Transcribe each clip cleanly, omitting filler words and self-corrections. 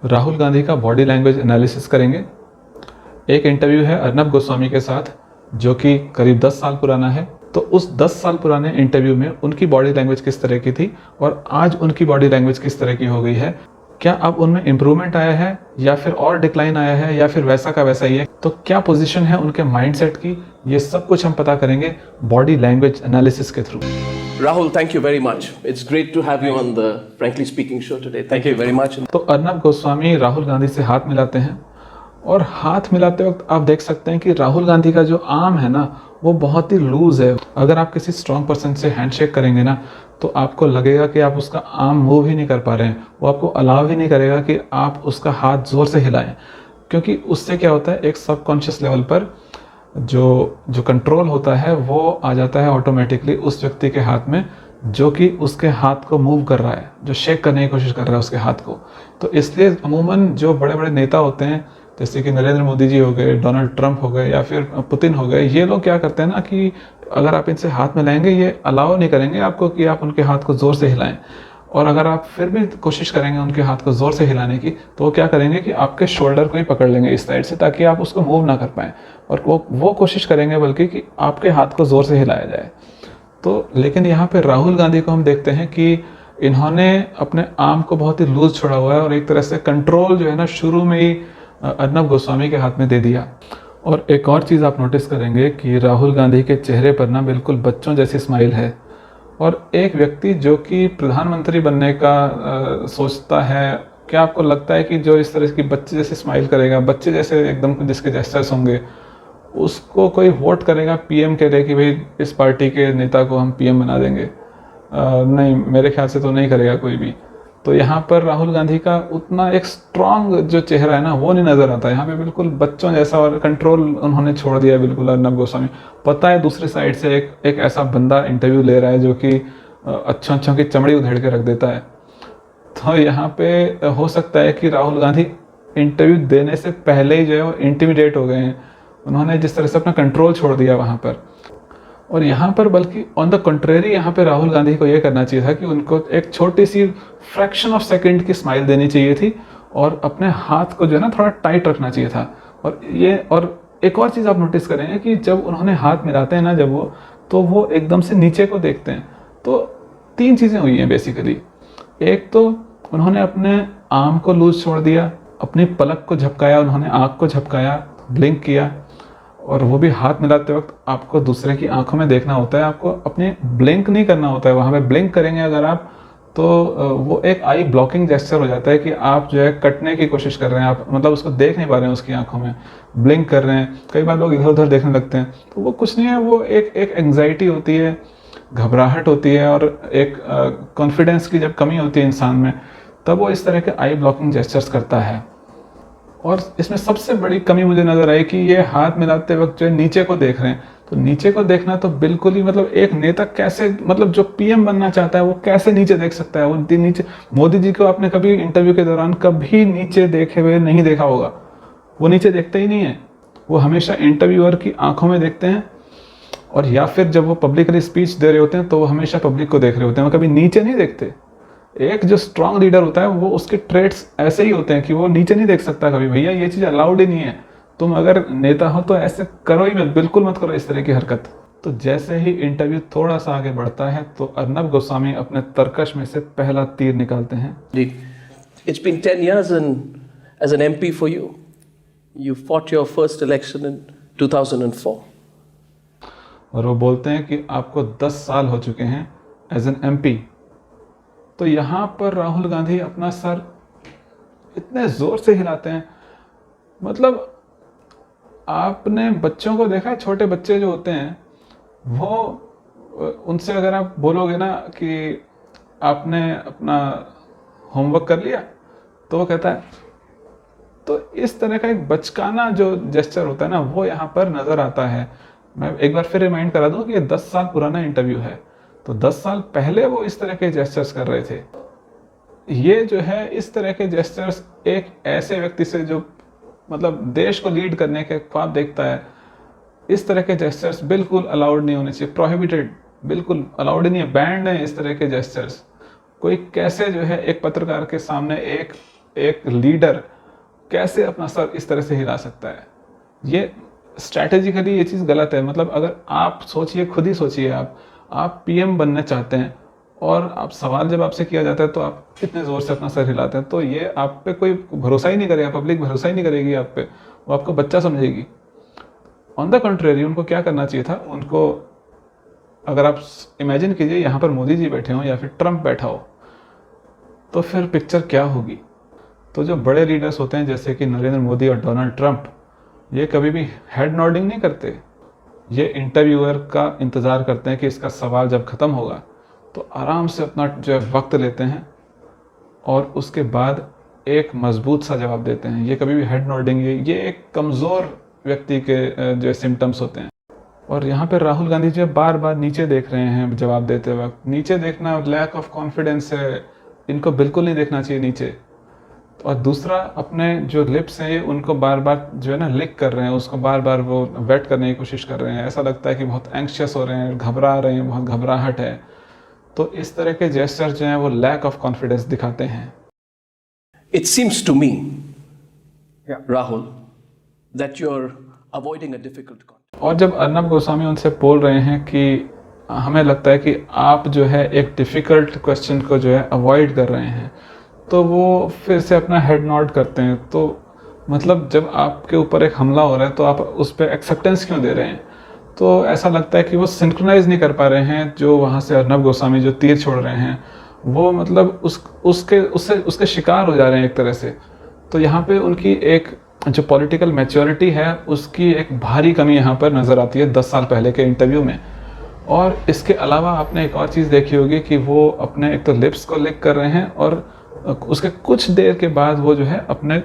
राहुल गांधी का body language analysis करेंगे। एक इंटरव्यू है अर्नब गोस्वामी के साथ जो कि करीब 10 साल पुराना है। तो उस 10 साल पुराने इंटरव्यू में उनकी बॉडी लैंग्वेज किस तरह की थी और आज उनकी बॉडी लैंग्वेज किस तरह की हो गई है, क्या अब उनमें इम्प्रूवमेंट आया है या फिर और डिक्लाइन आया है या फिर वैसा का वैसा ही है, तो क्या पोजीशन है उनके माइंडसेट की, ये सब कुछ हम पता करेंगे बॉडी लैंग्वेज एनालिसिस के through. Rahul, thank you very much. It's great to have you on the Frankly Speaking show today. Thank you very much. तो अर्नब गोस्वामी राहुल गांधी से हाथ मिलाते हैं और हाथ मिलाते वक्त आप देख सकते हैं कि राहुल गांधी का जो आर्म है ना वो बहुत ही लूज है। अगर आप किसी स्ट्रॉन्ग पर्सन से हैंडशेक करेंगे ना तो आपको लगेगा कि आप उसका आर्म मूव ही नहीं कर पा रहे हैं, वो आपको अलाउ ही नहीं करेगा कि आप उसका हाथ ज़ोर से हिलाएं, क्योंकि उससे क्या होता है एक सबकॉन्शियस लेवल पर जो कंट्रोल होता है वो आ जाता है ऑटोमेटिकली उस व्यक्ति के हाथ में जो कि उसके हाथ को मूव कर रहा है, जो शेक करने की कोशिश कर रहा है उसके हाथ को। तो इसलिए अमूमन जो बड़े बड़े नेता होते हैं जैसे कि नरेंद्र मोदी जी हो गए, डोनाल्ड ट्रंप हो गए या फिर पुतिन हो गए, ये लोग क्या करते हैं ना कि अगर आप इनसे हाथ मिलाएंगे ये अलाउ नहीं करेंगे आपको कि आप उनके हाथ को ज़ोर से हिलाएं, और अगर आप फिर भी कोशिश करेंगे उनके हाथ को ज़ोर से हिलाने की तो वो क्या करेंगे कि आपके शोल्डर को ही पकड़ लेंगे इस साइड से ताकि आप उसको मूव ना कर पाएँ, और वो कोशिश करेंगे बल्कि कि आपके हाथ को ज़ोर से हिलाया जाए। तो लेकिन यहाँ पे राहुल गांधी को हम देखते हैं कि इन्होंने अपने आर्म को बहुत ही लूज छोड़ा हुआ है और एक तरह से कंट्रोल जो है ना शुरू में ही अर्नब गोस्वामी के हाथ में दे दिया। और एक और चीज़ आप नोटिस करेंगे कि राहुल गांधी के चेहरे पर ना बिल्कुल बच्चों जैसी स्माइल है, और एक व्यक्ति जो कि प्रधानमंत्री बनने का सोचता है, क्या आपको लगता है कि जो इस तरह की बच्चे जैसे स्माइल करेगा, बच्चे जैसे एकदम जिसके जेस्चर्स होंगे, उसको कोई वोट करेगा पीएम के लिए कि भाई इस पार्टी के नेता को हम पीएम बना देंगे? नहीं, मेरे ख्याल से तो नहीं करेगा कोई भी। तो यहाँ पर राहुल गांधी का उतना एक स्ट्रांग जो चेहरा है ना वो नहीं नज़र आता, यहाँ पे बिल्कुल बच्चों जैसा, और कंट्रोल उन्होंने छोड़ दिया बिल्कुल अर्नब गोस्वामी। पता है दूसरी साइड से एक ऐसा बंदा इंटरव्यू ले रहा है जो कि अच्छों की चमड़ी उधेड़ के रख देता है। तो यहाँ पे हो सकता है कि राहुल गांधी इंटरव्यू देने से पहले ही जो है वो इंटिमिडेट हो गए हैं, उन्होंने जिस तरह से अपना कंट्रोल छोड़ दिया वहाँ पर। और यहाँ पर बल्कि ऑन द कंट्रेरी यहाँ पे राहुल गांधी को ये करना चाहिए था कि उनको एक छोटी सी फ्रैक्शन ऑफ सेकंड की स्माइल देनी चाहिए थी और अपने हाथ को जो है ना थोड़ा टाइट रखना चाहिए था। और एक और चीज़ आप नोटिस करेंगे कि जब उन्होंने हाथ मिलाते हैं ना जब वो एकदम से नीचे को देखते हैं। तो 3 चीज़ें हुई हैं बेसिकली। एक तो उन्होंने अपने आर्म को लूज छोड़ दिया, अपनी पलक को झपकाया, उन्होंने आँख को झपकाया, ब्लिंक किया, और वो भी हाथ मिलाते वक्त आपको दूसरे की आंखों में देखना होता है, आपको अपने ब्लिंक नहीं करना होता है। वहाँ पे ब्लिंक करेंगे अगर आप तो वो एक आई ब्लॉकिंग जेस्चर हो जाता है कि आप जो है कटने की कोशिश कर रहे हैं, आप मतलब उसको देख नहीं पा रहे हैं उसकी आंखों में, ब्लिंक कर रहे हैं। कई बार लोग इधर उधर देखने लगते हैं, तो वो कुछ नहीं है, वो एक एंग्जाइटी होती है, घबराहट होती है, और एक कॉन्फिडेंस की जब कमी होती है इंसान में तब वो इस तरह के आई ब्लॉकिंग जेस्चर्स करता है। और इसमें सबसे बड़ी कमी मुझे नजर आई कि ये हाथ मिलाते वक्त जो है नीचे को देख रहे हैं। तो नीचे को देखना तो बिल्कुल ही मतलब एक नेता कैसे, मतलब जो पीएम बनना चाहता है वो कैसे नीचे देख सकता है? वो नीचे, मोदी जी को आपने कभी इंटरव्यू के दौरान कभी नीचे देखे हुए नहीं देखा होगा, वो नीचे देखते ही नहीं है, वो हमेशा इंटरव्यूअर की आंखों में देखते हैं, और या फिर जब वो पब्लिकली स्पीच दे रहे होते हैं तो वो हमेशा पब्लिक को देख रहे होते हैं, वो कभी नीचे नहीं देखते। एक जो स्ट्रांग लीडर होता है वो उसके ट्रेट्स ऐसे ही होते हैं कि वो नीचे नहीं देख सकता कभी, भैया ये चीज़ अलाउड ही नहीं है, तुम अगर नेता हो तो ऐसे करो ही मत, बिल्कुल मत करो इस तरह की हरकत। तो जैसे ही इंटरव्यू थोड़ा सा आगे बढ़ता है तो अर्नब गोस्वामी अपने तरकश में से पहला तीर निकालते हैं। It's been 10 years as an MP for you. You fought your first election in 2004. और वो बोलते हैं कि आपको 10 साल हो चुके हैं एज एन MP। तो यहाँ पर राहुल गांधी अपना सर इतने ज़ोर से हिलाते हैं, मतलब आपने बच्चों को देखा है, छोटे बच्चे जो होते हैं वो उनसे अगर आप बोलोगे ना कि आपने अपना होमवर्क कर लिया तो वो कहता है। तो इस तरह का एक बचकाना जो जेस्चर होता है ना वो यहाँ पर नज़र आता है। मैं एक बार फिर रिमाइंड करा दूँ कि ये 10 साल पुराना इंटरव्यू है, तो 10 साल पहले वो इस तरह के जेस्चर्स कर रहे थे। ये जो है इस तरह के जेस्चर्स एक ऐसे व्यक्ति से जो मतलब देश को लीड करने के ख्वाब देखता है, इस तरह के जेस्चर्स बिल्कुल अलाउड नहीं होने चाहिए, प्रोहिबिटेड, बिल्कुल अलाउड नहीं है, बैंड है इस तरह के जेस्चर्स। कोई कैसे जो है एक पत्रकार के सामने एक एक लीडर कैसे अपना सर इस तरह से हिला सकता है? ये स्ट्रैटेजिकली ये चीज़ गलत है। मतलब अगर आप सोचिए, खुद ही सोचिए, आप पीएम बनना चाहते हैं और आप सवाल जब आपसे किया जाता है तो आप इतने ज़ोर से अपना सर हिलाते हैं, तो ये आप पे कोई भरोसा ही नहीं करेगा, पब्लिक भरोसा ही नहीं करेगी आप पे, वो आपको बच्चा समझेगी। ऑन द कंट्रेरी उनको क्या करना चाहिए था, उनको, अगर आप इमेजिन कीजिए यहाँ पर मोदी जी बैठे हों या फिर ट्रंप बैठा हो, तो फिर पिक्चर क्या होगी। तो जो बड़े लीडर्स होते हैं जैसे कि नरेंद्र मोदी और डोनाल्ड ट्रंप, ये कभी भी हेड नॉडिंग नहीं करते, ये इंटरव्यूअर का इंतज़ार करते हैं कि इसका सवाल जब ख़त्म होगा तो आराम से अपना जो है वक्त लेते हैं और उसके बाद एक मजबूत सा जवाब देते हैं। ये कभी भी हेड नॉडिंग, ये एक कमज़ोर व्यक्ति के जो सिम्टम्स होते हैं। और यहाँ पर राहुल गांधी जो बार बार नीचे देख रहे हैं जवाब देते वक्त। नीचे देखना लैक ऑफ कॉन्फिडेंस है, इनको बिल्कुल नहीं देखना चाहिए नीचे। और दूसरा, अपने जो लिप्स हैं उनको बार बार जो है ना लिक कर रहे हैं, उसको बार बार वो वेट करने की कोशिश कर रहे हैं। ऐसा लगता है कि बहुत एंक्शियस हो रहे हैं, घबरा रहे हैं, बहुत घबराहट है। तो इस तरह के जेस्चर जो हैं वो लैक ऑफ कॉन्फिडेंस दिखाते हैं। It seems to me, Rahul, that you're avoiding a difficult content. और जब अर्नब गोस्वामी उनसे बोल रहे हैं कि हमें लगता है कि आप जो है एक डिफ़िकल्ट क्वेश्चन को जो है अवॉइड कर रहे हैं, तो वो फिर से अपना हेड नॉड करते हैं। तो मतलब जब आपके ऊपर एक हमला हो रहा है तो आप उस पर एक्सेप्टेंस क्यों दे रहे हैं? तो ऐसा लगता है कि वो सिंक्रोनाइज नहीं कर पा रहे हैं। जो वहाँ से अर्नब गोस्वामी जो तीर छोड़ रहे हैं, वो मतलब उसके शिकार हो जा रहे हैं एक तरह से। तो यहाँ पे उनकी एक जो पॉलिटिकल मैच्योरिटी है उसकी एक भारी कमी यहाँ पर नज़र आती है 10 साल पहले के इंटरव्यू में। और इसके अलावा आपने एक और चीज़ देखी होगी कि वो अपने एक तो लिप्स को लिक कर रहे हैं और उसके कुछ देर के बाद वो जो है अपने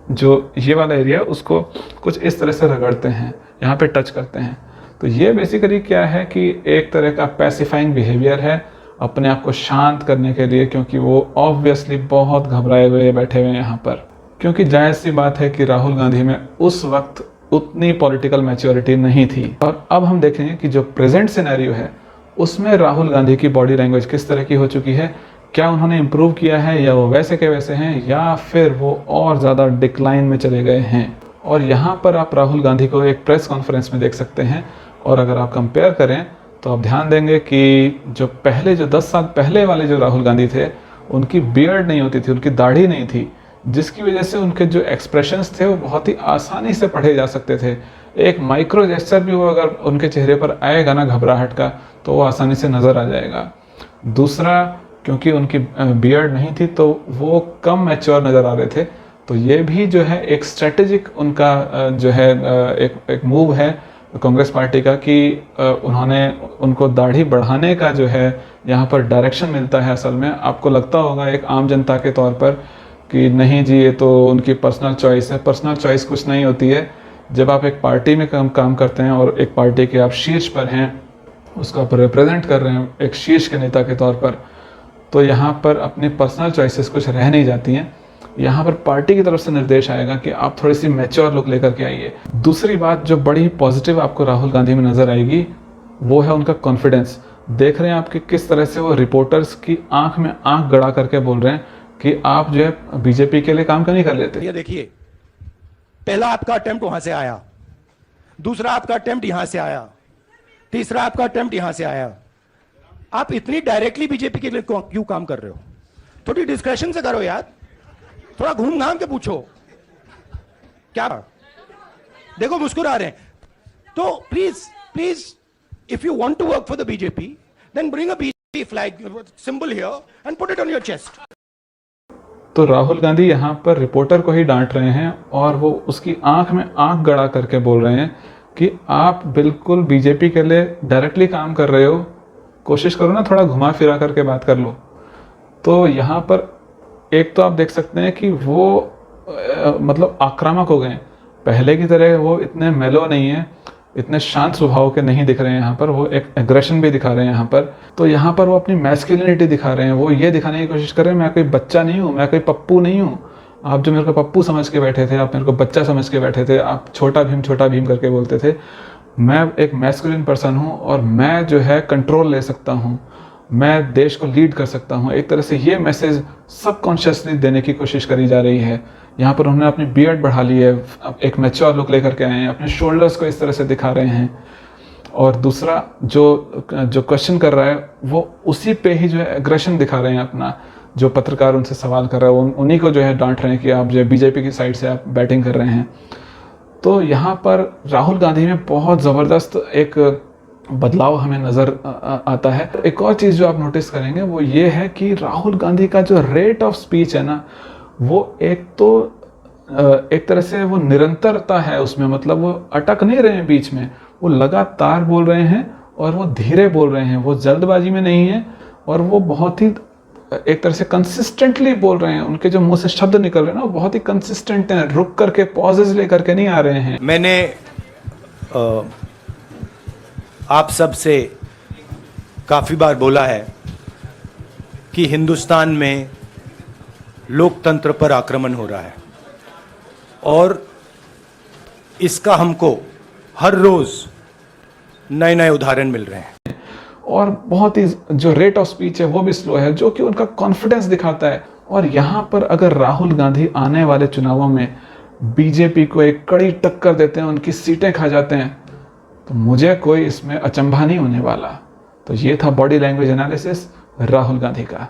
जो ये वाला एरिया उसको कुछ इस तरह से रगड़ते हैं, यहाँ पे टच करते हैं। तो ये बेसिकली क्या है कि एक तरह का पैसिफाइंग बिहेवियर है अपने आप को शांत करने के लिए, क्योंकि वो ऑब्वियसली बहुत घबराए हुए बैठे हुए हैं यहाँ पर। क्योंकि जायज़ सी बात है कि राहुल गांधी में उस वक्त उतनी पॉलिटिकल मैच्योरिटी नहीं थी। और अब हम देखेंगे कि जो प्रेजेंट सिनेरियो है उसमें राहुल गांधी की बॉडी लैंग्वेज किस तरह की हो चुकी है। क्या उन्होंने इम्प्रूव किया है या वो वैसे के वैसे हैं, या फिर वो और ज़्यादा डिक्लाइन में चले गए हैं। और यहाँ पर आप राहुल गांधी को एक प्रेस कॉन्फ्रेंस में देख सकते हैं। और अगर आप कंपेयर करें तो आप ध्यान देंगे कि जो 10 साल पहले वाले जो राहुल गांधी थे, उनकी बियर्ड नहीं होती थी, उनकी दाढ़ी नहीं थी, जिसकी वजह से उनके जो एक्सप्रेशंस थे वो बहुत ही आसानी से पढ़े जा सकते थे। एक माइक्रो जेस्चर भी वो अगर उनके चेहरे पर आएगा ना घबराहट का, तो वो आसानी से नज़र आ जाएगा। दूसरा, क्योंकि उनकी बियर्ड नहीं थी तो वो कम मैच्योर नज़र आ रहे थे। तो ये भी जो है एक स्ट्रेटेजिक उनका जो है एक मूव है कांग्रेस पार्टी का कि उन्होंने उनको दाढ़ी बढ़ाने का जो है यहाँ पर डायरेक्शन मिलता है। असल में आपको लगता होगा एक आम जनता के तौर पर कि नहीं जी ये तो उनकी पर्सनल चॉइस है। पर्सनल चॉइस कुछ नहीं होती है। जब आप एक पार्टी में काम करते हैं और एक पार्टी के आप शीर्ष पर हैं, उसको आप रिप्रेजेंट कर रहे हैं एक शीर्ष के नेता के तौर पर, तो यहाँ पर अपनी पर्सनल चॉइसेस कुछ रह नहीं जाती हैं। यहाँ पर पार्टी की तरफ से निर्देश आएगा कि आप थोड़ी सी मैच्योर लुक लेकर के आइए। दूसरी बात जो बड़ी पॉजिटिव आपको राहुल गांधी में नज़र आएगी वो है उनका कॉन्फिडेंस। देख रहे हैं आप कि किस तरह से वो रिपोर्टर्स की आंख में आंख गड़ा करके बोल रहे हैं कि आप जो है बीजेपी के लिए काम क्यों नहीं कर लेते। ये देखिए, पहला आपका अटेम्प्ट वहां से आया, दूसरा आपका अटेम्प्ट यहां से आया, तीसरा आपका अटेम्प्ट यहां से आया। आप इतनी डायरेक्टली बीजेपी के लिए क्यों काम कर रहे हो? थोड़ी डिस्कशन से करो यार, थोड़ा घूम घाम के पूछो। क्या देखो मुस्कुरा रहे हैं। तो please if you want to work for the BJP then bring a BJP flag symbol here and put it on your chest. तो राहुल गांधी यहाँ पर रिपोर्टर को ही डांट रहे हैं और वो उसकी आंख में आंख गड़ा करके बोल रहे हैं कि आप बिल्कुल बीजेपी के लिए डायरेक्टली काम कर रहे हो, कोशिश करो ना थोड़ा घुमा फिरा करके बात कर लो। तो यहाँ पर एक तो आप देख सकते हैं कि वो मतलब आक्रामक हो गए। पहले की तरह वो इतने मेलो नहीं है, इतने शांत स्वभाव के नहीं दिख रहे हैं। यहाँ पर वो एक एग्रेशन भी दिखा रहे हैं यहाँ पर। तो यहाँ पर वो अपनी मैस्कुलिनिटी दिखा रहे हैं। वो ये दिखाने की कोशिश कर रहे हैं मैं कोई बच्चा नहीं हूँ, मैं कोई पप्पू नहीं हूँ। आप जो मेरे को पप्पू समझ के बैठे थे, आप मेरे को बच्चा समझ के बैठे थे, आप छोटा भीम करके बोलते थे। मैं एक मैस्कुलिन पर्सन हूँ और मैं जो है कंट्रोल ले सकता हूँ मैं देश को लीड कर सकता हूँ, एक तरह से ये मैसेज सबकॉन्शियसली देने की कोशिश करी जा रही है। यहाँ पर उन्होंने अपनी बियर्ड बढ़ा ली है, एक मैच्योर लुक लेकर के आए हैं, अपने शोल्डर्स को इस तरह से दिखा रहे हैं। और दूसरा जो क्वेश्चन कर रहा है वो उसी पे ही जो है एग्रेशन दिखा रहे हैं अपना। जो पत्रकार उनसे सवाल कर रहा है उन्हीं को जो है डांट रहे हैं कि आप जो है बीजेपी की साइड से आप बैटिंग कर रहे हैं। तो यहाँ पर राहुल गांधी में बहुत ज़बरदस्त एक बदलाव हमें नज़र आता है। एक और चीज़ जो आप नोटिस करेंगे वो ये है कि राहुल गांधी का जो रेट ऑफ स्पीच है ना, वो एक तरह से वो निरंतरता है उसमें, मतलब वो अटक नहीं रहे हैं बीच में, वो लगातार बोल रहे हैं और वो धीरे बोल रहे हैं, वो जल्दबाजी में नहीं है और वो बहुत ही एक तरह से कंसिस्टेंटली बोल रहे हैं। उनके जो मुंह से शब्द निकल रहे हैं ना वो बहुत ही कंसिस्टेंट हैं, रुक करके पॉजेज लेकर के नहीं आ रहे हैं। मैंने आप सब से काफ़ी बार बोला है कि हिंदुस्तान में लोकतंत्र पर आक्रमण हो रहा है और इसका हमको हर रोज़ नए नए उदाहरण मिल रहे हैं। और बहुत ही जो रेट ऑफ स्पीच है वो भी स्लो है, जो कि उनका कॉन्फिडेंस दिखाता है। और यहाँ पर अगर राहुल गांधी आने वाले चुनावों में बीजेपी को एक कड़ी टक्कर देते हैं, उनकी सीटें खा जाते हैं, तो मुझे कोई इसमें अचंभा नहीं होने वाला। तो ये था body language analysis Rahul Gandhi का।